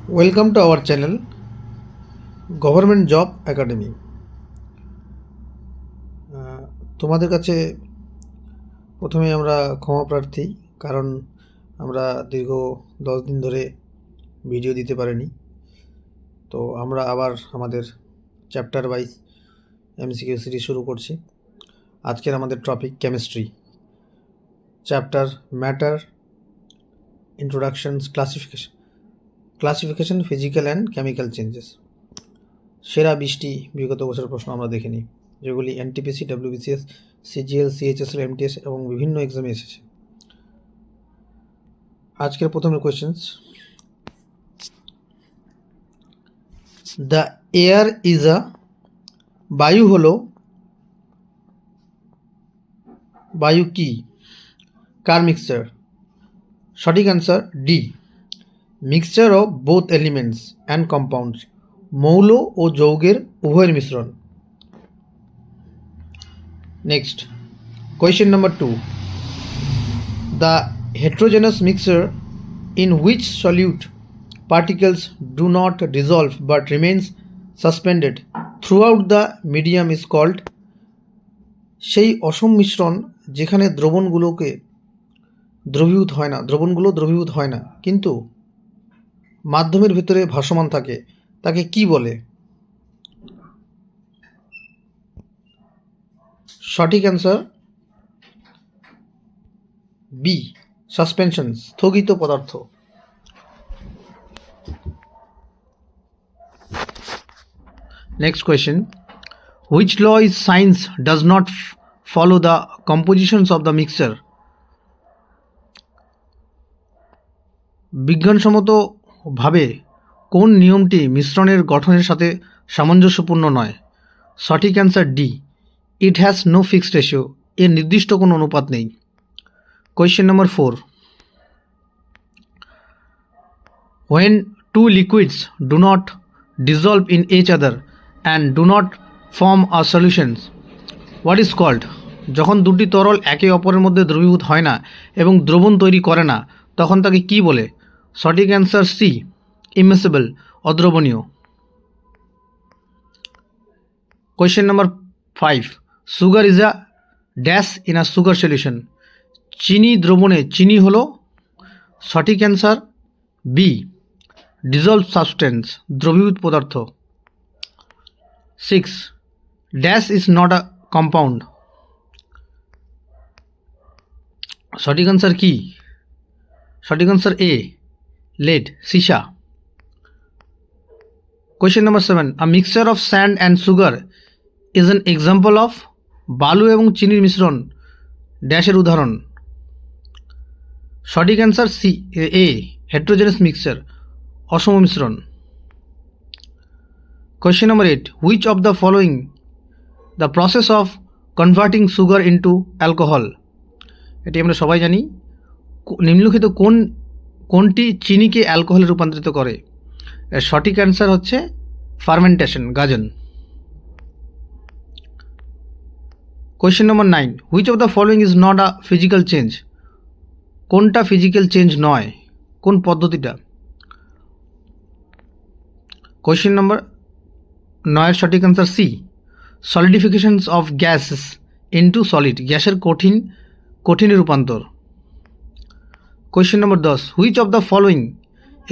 Welcome to our channel government job academy. তোমাদের কাছে প্রথমে আমরা ক্ষমা প্রার্থী, কারণ আমরা দীর্ঘ 10 দিন ধরে ভিডিও দিতে পারিনি। তো আমরা আবার আমাদের চ্যাপ্টার ওয়াইজ এমসিকিউ সিরিজ শুরু করছি। আজকের আমাদের topic chemistry, chapter matter, introductions, classification, physical and chemical changes. সেরা 20টি বিগত বছরের প্রশ্ন আমরা দেখে নিই, যেগুলি NTPC, WBCS, CGL, CHSL, MTS এবং বিভিন্ন এক্সামে এসেছে। আজকের প্রথম questions, the air is a, বায়ু হলো, বায়ু কি? কার মিক্সচার? সঠিক answer D, mixture of both elements and compounds, মৌল ও যৌগের উভয়ের মিশ্রণ। Next question number 2, the heterogeneous mixture in which solute particles do not dissolve but remains suspended throughout the medium is called, সেই অসম মিশ্রণ যেখানে দ্রবণগুলো দ্রবীভূত হয় না কিন্তু মাধ্যমের ভিতরে ভাসমান থাকে, তাকে কি বলে? সঠিক অ্যান্সার বি, সাসপেনশন, স্থগিত পদার্থ। Next question, which law is science does not follow the compositions of the mixture? বিজ্ঞানসম্মতভাবে কোন নিয়মটি মিশ্রণের গঠনের সাথে সামঞ্জস্যপূর্ণ নয়? সঠিক answer D, it has no fixed ratio, এর নির্দিষ্ট কোনো অনুপাত নেই। Question number 4, when two liquids do not dissolve in each other and do not form a solution, what is called? যখন দুটি তরল একে অপরের মধ্যে দ্রবীভূত হয় না এবং দ্রবণ তৈরি করে না, তখন তাকে কি বলে? সঠিক অ্যান্সার সি, ইমিসিবল, অদ্রবণীয়। Question number 5, sugar is a dash in a sugar solution, চিনি দ্রবণে চিনি হলো? সঠিক অ্যান্সার বি, ডিজলভ সাবস্টেন্স, দ্রবীভূত পদার্থ। 6, dash is not a compound, সঠিক অ্যান্সার কি? সঠিক অ্যান্সার এ, lead, সীসা। Question number 7, a mixture of sand and sugar is an example of, বালু এবং চিনির মিশ্রণ ড্যাশের উদাহরণ? সঠিক answer C, A, heterogeneous mixture, অসম মিশ্রণ। Question number 8, which of the following the process of converting sugar into alcohol? এটি আমরা সবাই জানি, নিম্নলিখিত কোনটি চিনিকে অ্যালকোহলে রূপান্তরিত করে? এর সঠিক অ্যান্সার হচ্ছে ফার্মেন্টেশন, গাজন। Question number 9, which of the following is not a physical change? কোনটা ফিজিক্যাল চেঞ্জ নয়, কোন পদ্ধতিটা? কোয়েশ্চেন নম্বর 9 সঠিক answer C, solidifications of gases into solid, গ্যাসের কঠিনে রূপান্তর। Question number 10, which of the following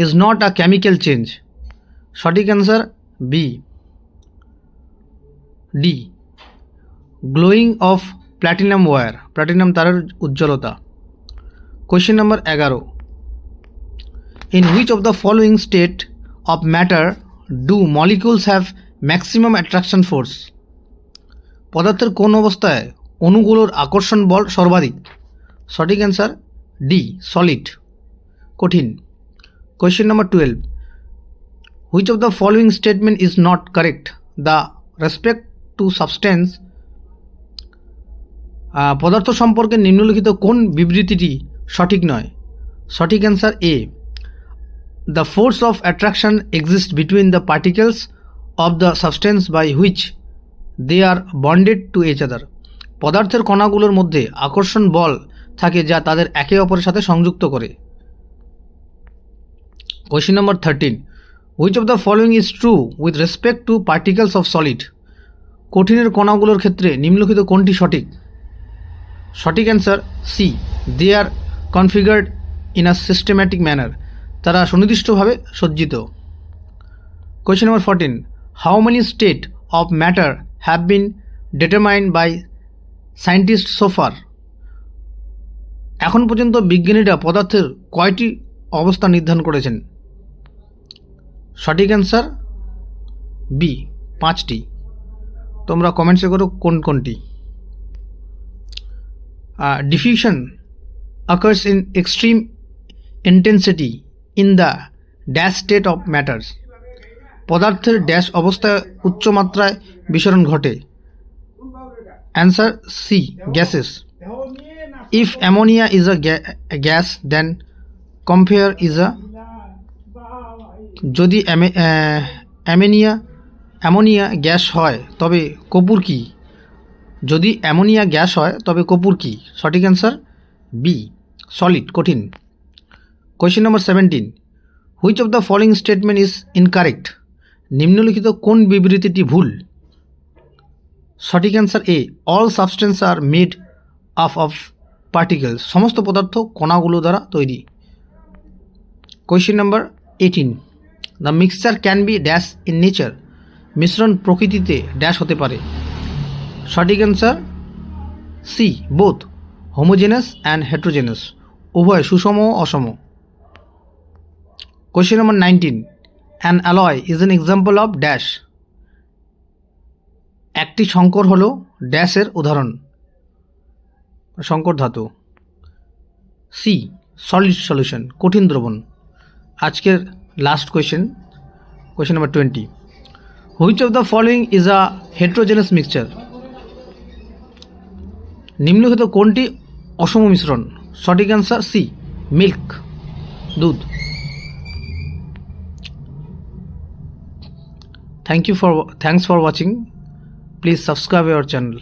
is not a chemical change? সঠিক answer B, D, glowing of platinum wire, platinum তারের উজ্জ্বলতা। Question number 11, in which of the following state of matter do molecules have maximum attraction force? পদার্থের কোন অবস্থায় অণুগুলোর আকর্ষণ বল সর্বাধিক? সঠিক অ্যান্সার ডি, সলিড, কঠিন। Question number 12, which of the following statement is not correct? The respect to substance, পদার্থ সম্পর্কে নিম্নলিখিত কোন বিবৃতিটি সঠিক নয়? সঠিক answer A, the force of attraction exist between the particles of the substance by which they are bonded to each other, পদার্থের কণাগুলোর মধ্যে আকর্ষণ বল থাকে যা তাদের একে অপরের সাথে সংযুক্ত করে। Question number 13, which of the following is true with respect to particles of solid? কঠিনের কণাগুলোর ক্ষেত্রে নিম্নলিখিত কোনটি সঠিক? সঠিক answer C, they are configured in a systematic manner, তারা সুনির্দিষ্টভাবে সজ্জিত। Question number 14, how many state of matter have been determined by scientist so far? এখন পর্যন্ত বিজ্ঞানীরা পদার্থের কয়টি অবস্থা নির্ধারণ করেছেন? সঠিক অ্যান্সার বি, 5টি। তোমরা কমেন্টসে করো কোন কোনটি। Diffusion occurs in extreme intensity in the dash state of matters. পদার্থের ড্যাশ অবস্থায় উচ্চ মাত্রায় বিস্ফোরণ ঘটে। Answer C, gases. If ammonia is a gas then compare is a, যদি অ্যামোনিয়া গ্যাস হয় তবে কপুর কি? যদি অ্যামোনিয়া গ্যাস হয় তবে কপুর কি? সঠিক অ্যান্সার বি, সলিড, কঠিন। Question number 17, which of the following statement is incorrect? নিম্নলিখিত কোন বিবৃতিটি ভুল? সঠিক answer A, all substance are made up of particles, সমস্ত পদার্থ কণাগুলো দ্বারা তৈরি। Question number 18, the mixture can be dash in nature, মিশ্রণ প্রকৃতিতে ড্যাশ হতে পারে। সঠিক answer C, both homogeneous and heterogeneous, উভয় সুষম ও অসম। Question number 19, an alloy is an example of dash, একটি সংকর হল ড্যাশের উদাহরণ, সংকর ধাতু। সি, সলিড সলিউশন, কঠিন দ্রবণ। আজকের last question, question number 20, which of the following is a heterogeneous mixture? নিম্নলিখিত কোনটি অসম মিশ্রণ? সঠিক অ্যান্সার সি, মিল্ক, দুধ। Thanks for watching. Please subscribe our channel.